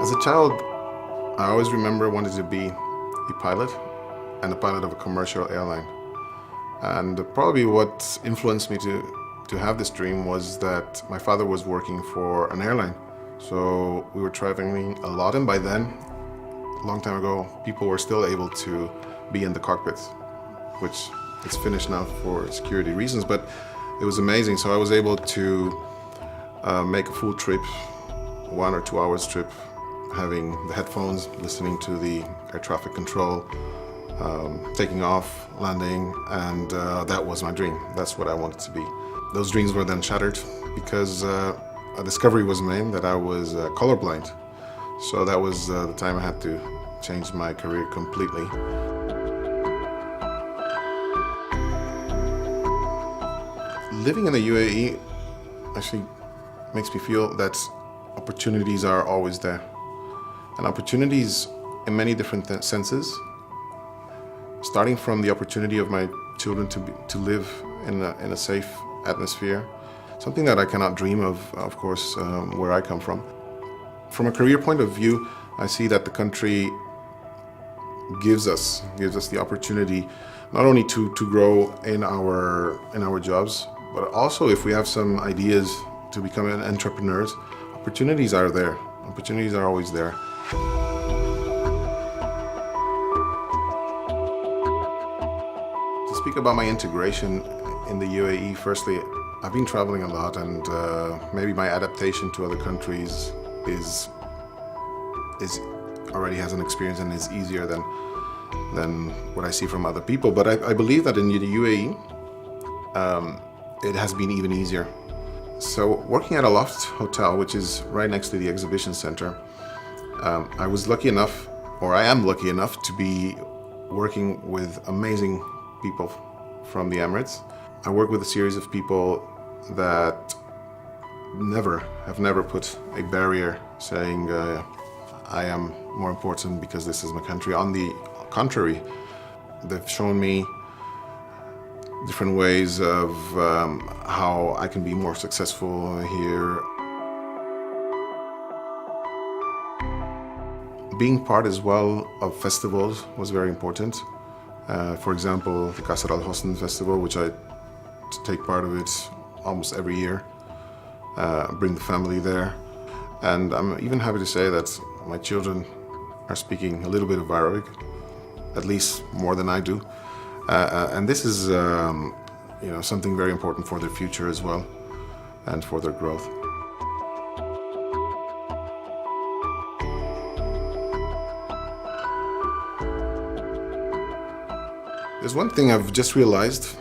As a child, I always remember wanting to be a pilot and a pilot of a commercial airline. And probably what influenced me to have this dream was that my father was working for an airline. So we were traveling a lot, and by then, a long time ago, people were still able to be in the cockpit, which it's finished now for security reasons, but it was amazing. So I was able to make a full trip, 1 or 2 hours trip, having the headphones, listening to the air traffic control, taking off, landing, and that was my dream. That's what I wanted to be. Those dreams were then shattered because a discovery was made that I was colorblind. So that was the time I had to change my career completely. Living in the UAE actually makes me feel that opportunities are always there. And opportunities in many different senses, starting from the opportunity of my children to live in a safe atmosphere, something that I cannot dream of course, where I come from. From a career point of view, I see that the country gives us the opportunity not only to grow in our jobs, but also if we have some ideas to become entrepreneurs, opportunities are there. Opportunities are always there. To speak about my integration in the UAE, firstly, I've been traveling a lot, and maybe my adaptation to other countries is already has an experience and is easier than what I see from other people. But I believe that in the UAE, it has been even easier. So working at Aloft Hotel, which is right next to the exhibition center, I was lucky enough, or I am lucky enough, to be working with amazing people from the Emirates. I work with a series of people that have never put a barrier saying I am more important because this is my country. On the contrary, they've shown me different ways of how I can be more successful here. Being part as well of festivals was very important. For example, the Qasr Al Hosn Festival, which I take part of it almost every year, bring the family there. And I'm even happy to say that my children are speaking a little bit of Arabic, at least more than I do. And this is something very important for their future as well, and for their growth. There's one thing I've just realized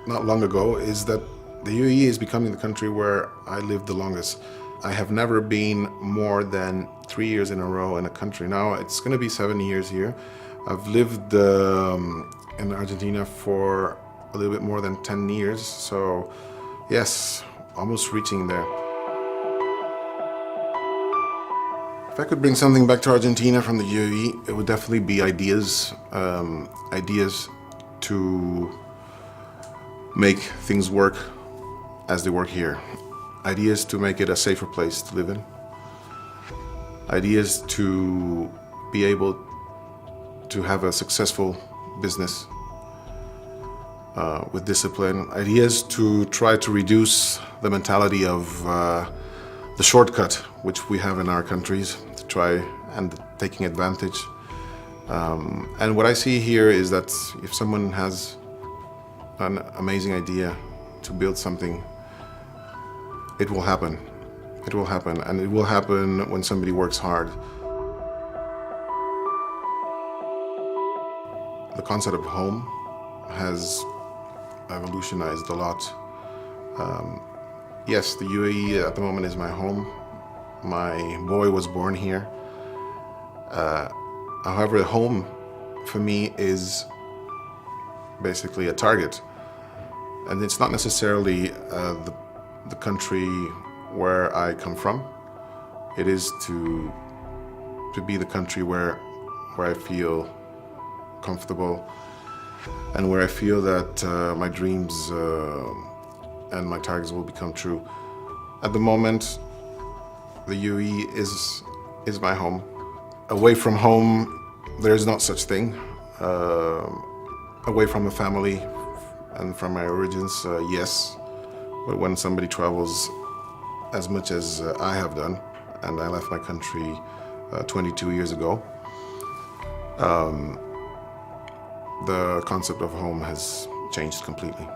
not long ago, is that the UAE is becoming the country where I lived the longest. I have never been more than 3 years in a row in a country. Now it's going to be 7 years here. I've lived in Argentina for a little bit more than 10 years. So yes, almost reaching there. If I could bring something back to Argentina from the UAE, it would definitely be ideas to make things work as they work here. Ideas to make it a safer place to live in. Ideas to be able to have a successful business with discipline. Ideas to try to reduce the mentality of the shortcut which we have in our countries, to try and taking advantage. And what I see here is that if someone has an amazing idea to build something, it will happen. It will happen, and it will happen when somebody works hard. The concept of home has evolutionized a lot. Yes, the UAE at the moment is my home. My boy was born here. However, home for me is basically a target. And it's not necessarily the country where I come from. It is to be the country where I feel comfortable and where I feel that my dreams and my targets will become true. At the moment, the UAE is is my home. Away from home, there is not such thing. Away from a family and from my origins, yes. But when somebody travels as much as I have done, and I left my country 22 years ago, the concept of home has changed completely.